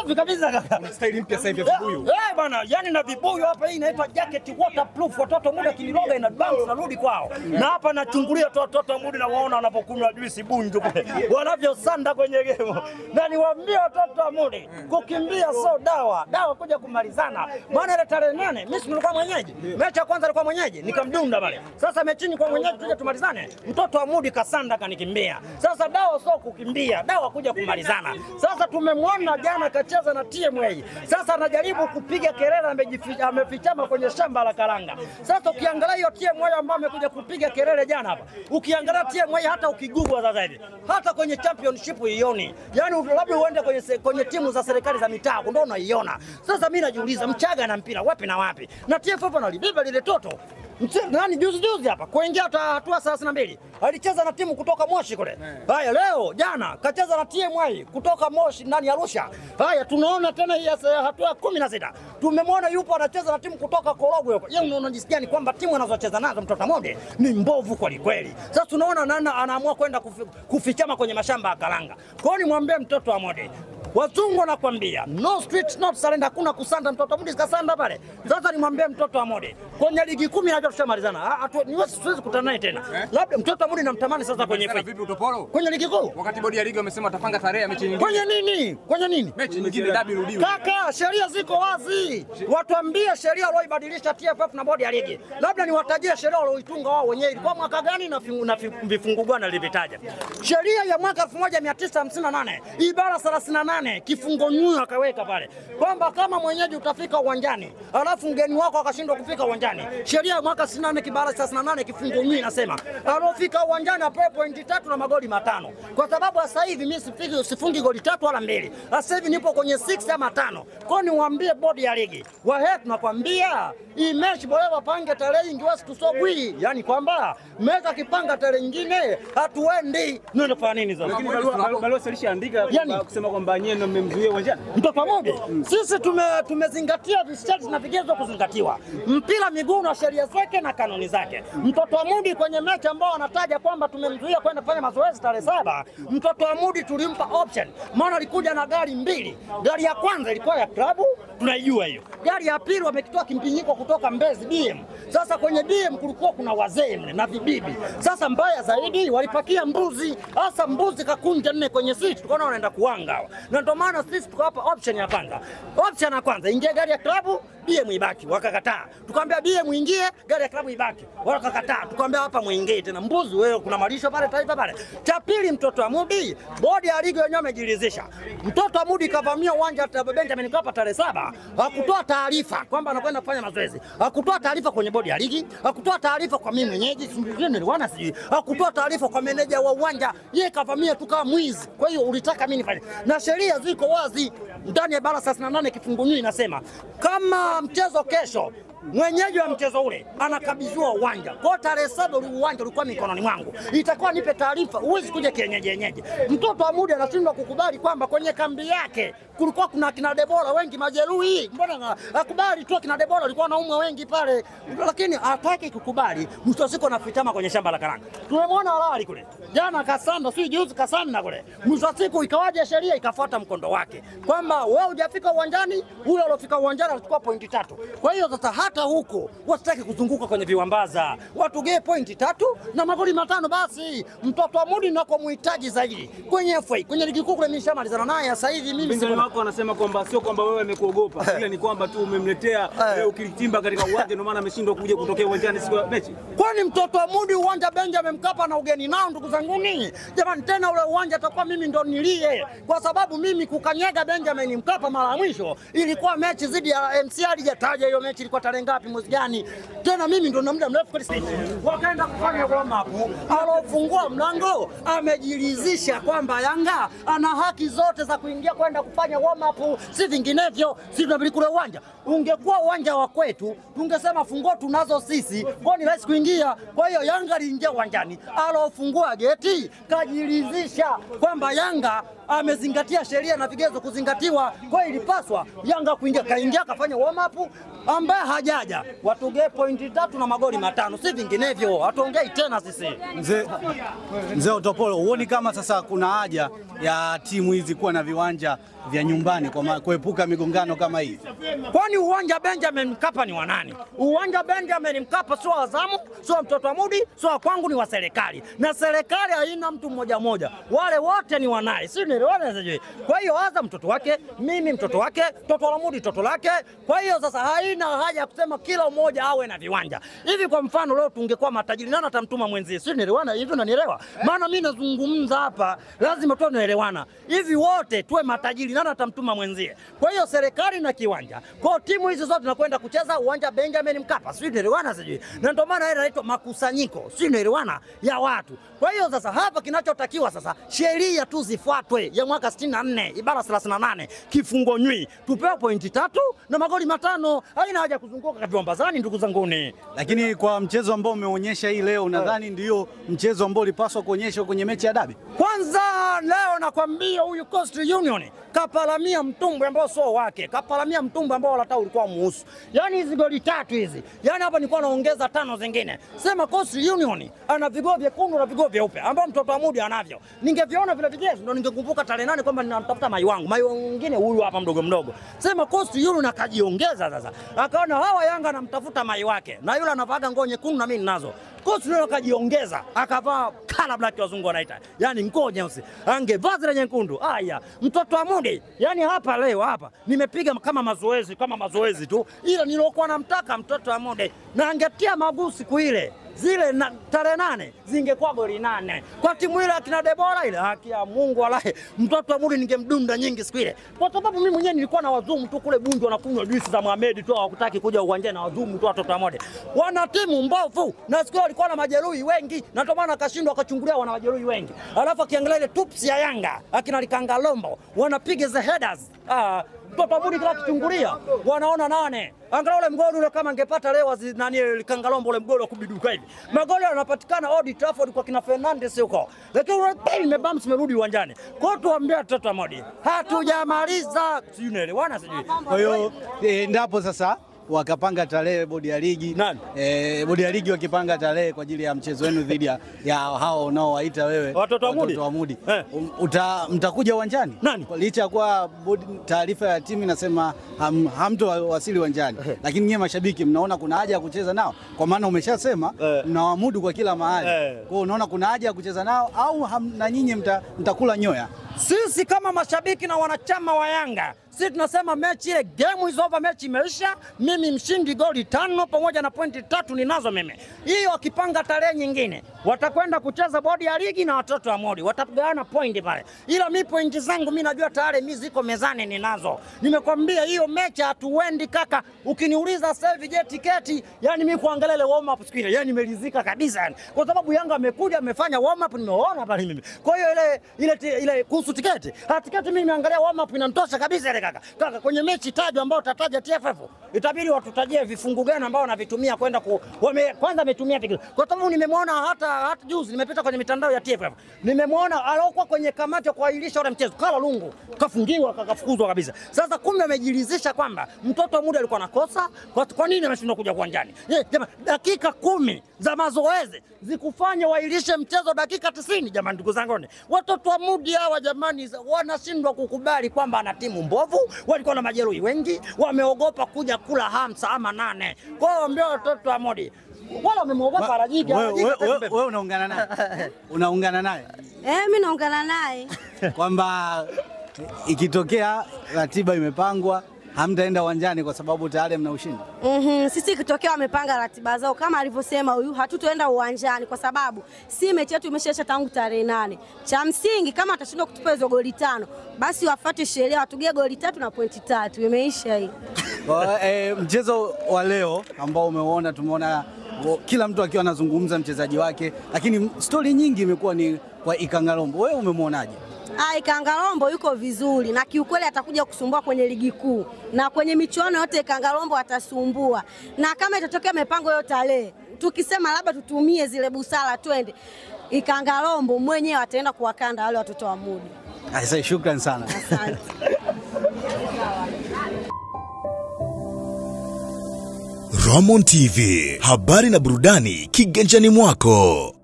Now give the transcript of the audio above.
safi kabisa kaka. Una style mpya sasa hivi ya vibuyu. Bwana, yani na vibuyu hapa hii inaitwa jacket waterproof. Watoto muda kiniloga ina bounce narudi kwao. Na hapa nachungulia watoto muda na waona wanapokunywa juice bunju kule. Wanavyosanda kwenye game. Na niwaambie watoto muda kukimbia so dawa. Dawa kuja kumalizana. Maana ile tarehe 8 mimi nilikuwa mwenyeji. Mechi ya kwanza alikuwa mwenyeji, nikamdunda pale. Sasa mechini kwa mwenyeji tuje tumalizane. Mtoto wa mudi kasanda kanikimbia. Sasa dawa sio kukimbia, dawa kuja kumalizana. Sasa tumemwona jana kacheza na TMA. Sasa anajaribu kupiga kelele, amefichama kwenye shamba la karanga. Sasa ukiangalia hiyo TMA ambayo amekuja kupiga kelele jana hapa. Ukiangalia TMA hata ukigugwa sasa hivi. Hata kwenye championship ioni. Yaani labda uende kwenye timu za serikali za mitaa ndio unaiona. Sasa mimi najiuliza Mchaga na mpira wapi na wapi? Na TFF analibeba lile toto. Nani juzi hapa kuingia hatua 32 alicheza na timu kutoka Moshi kule. Haya leo jana kacheza na TMA kutoka Moshi ndani ya Arusha. Haya tunaona tena hii hatua 16. Tumemwona yupo anacheza na timu kutoka Korogwe huko. Yeye unajisikia ni kwamba timu anazocheza nazo mtoto mmoja ni mbovu kweli kweli. Sasa tunaona nana anaamua kwenda kufichama kwenye mashamba ya karanga. Kwa hiyo nimwambie mtoto wa Mode wazungu nakwambia no street not surrender, hakuna kusanda. Mtoto mudi kasanda pale. Sasa nimwambie mtoto wa Mode kwenye ligi 10 najua tushamalizana. Siwezi kukutana naye tena. Labda mtoto wa Mudi namtamani sasa kwenye vipi utopolo? Kwenye ligi kuu. Wakati bodi ya ligi wamesema watapanga tarehe ya mechi nyingine. Kwenye nini? Mechi nyingine dabi rudiwe. Kaka, sheria ziko wazi. Watuambie sheria walioibadilisha TFF na bodi ya ligi. Labda niwatajie sheria walioitunga wao wenyewe. Ilikuwa mwaka gani na vifungu gani alivitaja. Sheria ya mwaka 1958 ibara 38 kifungo nyuyo akaweka pale kwamba kama mwenyeji utafika uwanjani alafu mgeni wako akashindwa kufika uwanjani, sheria ya mwaka 68 kibara 38 kifungo nyuyo inasema alofika uwanjani apewe pointi 3 na magoli 5. Kwa sababu sasa hivi mimi sifungi goli 3 wala 2. Sasa hivi nipo kwenye 6 ama 5. Kwa hiyo niwaambie bodi ya ligi wahe tunakwambia hii mechi bora wapange tarehe ingewasi tusogwi, yani kwamba meza kipanga tarehe nyingine hatuendi. Ndio fanya nini sasa? Lakini Balozi alishaandika kusema kwamba nyenye mmemzuia uwanjani. Mtoto pamoja. Sisi tumezingatia visharti na vigezo kuzingatiwa. Mpira miguu na sheria zake na kanuni zake. Mtoto wa Mudi kwenye mechi ambao anataja kwamba tumemzuia kwenda kufanya mazoezi tarehe 7, mtoto wa Mudi tulimpa option. Maana alikuja na gari mbili. Gari ya kwanza ilikuwa ya klabu, tunaijua hiyo. Gari ya pili wamekitoa kimpinyiko kutoka Mbezi BM. Sasa kwenye BM kulikuwa kuna wazee na vibibi. Sasa mbaya zaidi walipakia mbuzi. Hasa mbuzi kakunja 4 kwenye seat. Tukaona wanaenda kuanga hawa. Na ndio maana sisi tukawapa option ya kwanza. Option ya kwanza ingie gari ya klabu, BM ibaki, wakakataa. Tukamwambia BM ingie, gari ya klabu ibaki, wakakataa. Tukamwambia hapa muingie tena. Mbuzi wewe kuna malisho pale taifa pale. Cha pili mtoto wa Mudi, bodi ya ligi wenyewe wamejiridhisha. Mtoto wa Mudi kavamia uwanja wa Benjamin Mkapa tarehe 7, hakutoa taarifa kwamba anakwenda kufanya mazoezi. Hakutoa taarifa kwenye bodi ya ligi, hakutoa taarifa kwa mimi mwenyeji, niliona sijui. Hakutoa taarifa kwa meneja wa uwanja. Yeye kavamia tu kama mwizi. Kwa hiyo ulitaka mimi nifanye. Na sheria ziko wazi ndani ya bara 38 kifungu nyingi inasema kama mchezo kesho mwenyeji wa mchezo ule anakabidhiwa uwanja. Kwa tarehe 7 uwanja ulikuwa mikononi mwangu. Itakuwa nipe taarifa, huwezi kuja kienyeji. Mtoto wa Mudi anashindwa kukubali kwamba kwenye kambi yake kulikuwa kuna kina Debora wengi majeruhi. Mbona akubali tu kina Debora walikuwa naumwa wengi pale. Lakini hataki kukubali. Mwisho siku anafitama kwenye shamba la karanga. Tumemwona halali kule. Jana kasanda, si juzi kasanda kule. Mwisho siku ikawaje sheria ikafuata mkondo wake. Kwamba wewe hujafika uwanjani, yule aliyofika uwanjani anachukua pointi 3. Kwa hiyo sasa hata huko wasitaki kuzunguka kwenye viwambaza. Watu gee pointi 3 na magoli 5 basi. Mtoto wa Mudi ndio kumhitaji zaidi. Kwenye FA, kwenye ligi kuu kule nimeshamalizana naye sasa hivi mimi sio wako anasema kwamba sio kwamba wewe amekuogopa. Ile ni kwamba tu umemletea ukilitimba katika uwanja ndio maana ameshindwa kuja kutokea uwanjani siku ya mechi. Kwani mtoto wa Mudi uwanja Benjamin Mkapa na ugeni nao ndugu zanguni? Jamani tena ule uwanja atakuwa mimi ndo nilie. Kwa sababu mimi kukanyaga Benjamin Mkapa mara ya mwisho ilikuwa mechi dhidi ya MCR hajataja hiyo mechi ilikuwa tarehe ngapi mwezi gani? Tena mimi ndo na muda mrefu kwa sisi. Wakaenda kufanya warm up. Alofungua mlango amejiridhisha kwamba Yanga ana haki zote za kuingia kwenda kufanya warm up, si vinginevyo sisi tunabili kule uwanja. Ungekuwa uwanja wa kwetu tungesema funguo tunazo sisi, kwa ni rahisi kuingia. Kwa hiyo Yanga aliingia uwanjani, alofungua geti kajiridhisha kwamba Yanga amezingatia sheria na vigezo kuzingatiwa. Kwa hiyo ilipaswa Yanga kaingia kafanya warm up ambaye hajaja. Watugee pointi 3 na magoli 5, si vinginevyo. Hatuongei tena sisi. Mzee Utopolo, huoni kama sasa kuna haja ya timu hizi kuwa na viwanja vya nyumbani kwa kuepuka migongano kama hii? Kwani uwanja Benjamin Mkapa ni wa nani? Uwanja Benjamin Mkapa sio Azamu, sio Mtoto wa Mudi, sio kwangu, ni wa serikali. Na serikali haina mtu mmoja mmoja. Wale wote ni wanaye. Si nielewana sije. Kwa hiyo Azam mtoto wake, mimi mtoto wake, Mtoto wa Mudi mtoto lake. Kwa hiyo sasa haina haja ya kusema kila mmoja awe na viwanja. Hivi kwa mfano leo tungekuwa matajiri, nani atamtuma mwenzie? Si nielewana hivi, unanielewa? Maana mimi nazungumza hapa, lazima tu tuelewana. Hivi wote tuwe matajiri, nani atamtuma mwenzie? Kwa hiyo serikali na kiwanja. Kwa timu hizi zote tunakwenda kucheza uwanja Benjamin Mkapa. Si nielewana sije. Na ndio maana ile inaitwa makusanyiko. Si nielewana ya watu. Kwa hiyo sasa hapa kinachotakiwa sasa sheria tu zifuatwe ya mwaka 64 ibara 38 kifungo nywi. Tupewe pointi 3 na magoli 5. Haina haja kuzunguka kwa viwambazani ndugu zanguni. Lakini kwa mchezo ambao umeonyesha hii leo, nadhani ndio mchezo ambao ulipaswa kuonyeshwa kwenye mechi ya dabi. Kwanza leo nakwambia huyu Coastal Union kapalamia mtumbwe ambao sio wake. Kapalamia mtumbwe ambao hata ulikuwa muhusu. Yaani hizi goli 3 hizi. Yaani hapa nilikuwa naongeza 5 zingine. Sema Coastal Union ana vigoo vyekundu na vigoo vyeupe ambao Mtoto wa Mudi anavyo. Ningeviona vile vigezo ndio ningekumbuka tarehe 8 kwamba ninamtafuta mai wangu. Mai mwingine huyu hapa mdogo mdogo. Sema Coastal Union akajiongeza sasa. Akaona hawa Yanga anamtafuta mai wake. Na yule anavaga nguo nyekundu na mimi ninazo. Coastal Union akajiongeza. Akavaa kala black wazungu wanaita. Yaani nguo nyeusi. Angevaa zile nyekundu. Haya, Mtoto wa Mudi. Yaani hapa leo hapa nimepiga kama mazoezi tu. Ile nilokuwa namtaka Mtoto wa Mudi. Na angetia magusi siku ile. Zile na tarehe 8 zingekuwa goli 8. Kwa timu ile akina Debora ile haki ya Mungu walahi Mtoto wa Mudi ningemdunda nyingi siku ile. Kwa sababu mimi mwenyewe nilikuwa na wazumu tu kule Bunju wanakunywa juisi za Mohamed tu hawakutaki kuja uwanjani na wazumu tu Watoto wa Mudi. Wana timu mbovu na siku ile walikuwa na majeruhi wengi na ndio maana akashindwa akachungulia wana majeruhi wengi. Alafu akiangalia ile tups ya Yanga akina Likangalombo wanapiga the headers. Mtoto wa Mudi kila kichungulia wanaona 8. Angalau ule mgoli ule kama angepata leo nani Likangalombo ule mgoli wa kubiduka hivi. Magoli yanapatikana Old Trafford kwa kina Fernandes huko. Lakini ule imebams merudi uwanjani. Kwa tuambia Mtoto wa Mudi hatujamaliza. Si unaelewana sijui. Kwa hiyo ndapo sasa wakapanga tarehe bodi ya ligi. Bodi ya ligi wakipanga tarehe kwa ajili ya mchezo wenu dhidi ya hao unaowaita wewe Watoto wa Mudi. Mtakuja uwanjani? Licha kwa taarifa ya timu inasema hamtowasili uwanjani. Lakini nyie mashabiki mnaona kuna haja ya kucheza nao? Kwa maana umeshasema mnawamudu kwa kila mahali. Kwa hiyo unaona kuna haja ya kucheza nao au na nyinyi mtakula nyoya? Sisi kama mashabiki na wanachama wa Yanga, sisi tunasema mechi ile game is over, mechi imeisha. Mimi mshindi goli 5 pamoja na pointi 3 ninazo mimi. Hiyo wakipanga tarehe nyingine, watakwenda kucheza bodi ya ligi na Watoto wa Mudi. Watagawana pointi pale. Ila mimi pointi zangu mimi najua tayari mimi ziko mezani ninazo. Nimekwambia hiyo mechi hatuendi kaka. Ukiniuliza sasa hivi je tiketi, yani mimi kuangalia ile warm up siku ile, yani nimeridhika kabisa yani. Kwa sababu Yanga amekuja amefanya warm up nimeona pale mimi. Kwa hiyo ile kuhusu tiketi, tiketi mimi nimeangalia warm up inanitosha kabisa ile kaka. Kaka kwenye mechi tajwa ambao utataja TFF, itabidi watutajie vifungu gani ambao wanavitumia kwenda kwanza ametumia vigezo. Kwa sababu nimemwona hata juzi nimepita kwenye mitandao ya TFF. Nimemwona aliokuwa kwenye kamati ya kuahirisha ule mchezo Kala Lungu kafungiwa kakafukuzwa kabisa. Sasa kumbe amejiridhisha kwamba Mtoto wa Mudi alikuwa anakosa. Kwa nini ameshindwa kuja uwanjani? Jamani, dakika 10 za mazoezi zikufanya wailishe mchezo dakika 90 jamani ndugu zangu. Watoto wa Mudi hawa jamani wanashindwa kukubali kwamba ana timu mbovu, walikuwa na majeruhi wengi, wameogopa kuja kula 5 ama 8. Kwa hiyo ambao Watoto wa Mudi wala wamemwogopa Rajiki. Wewe unaungana naye? Unaungana naye? Mimi naungana naye. Kwamba ikitokea ratiba imepangwa hamtaenda uwanjani kwa sababu tayari mna ushindi. Sisi kitokea wamepanga ratiba zao kama alivyosema huyu, hatutoenda uwanjani kwa sababu si mechi yetu imeshaisha tangu tarehe 8. Cha msingi kama atashindwa kutupa hizo goli 5, basi wafuate sheria watugee goli 3 na pointi 3. Imeisha hii. Mchezo wa leo ambao umeona, tumeona kila mtu akiwa anazungumza mchezaji wake, lakini story nyingi imekuwa ni kwa Ikangalombo. Wewe umemwonaje? Ikangalombo yuko vizuri na kiukweli atakuja kusumbua kwenye ligi kuu na kwenye michuano yote Ikangalombo atasumbua. Na kama itatokea mipango hiyo tarehe, tukisema labda tutumie zile busara twende, Ikangalombo mwenyewe ataenda kuwakanda wale Watoto wa Mudi. Asante, shukrani sana. Asante. Ramon TV, habari na burudani kiganjani mwako.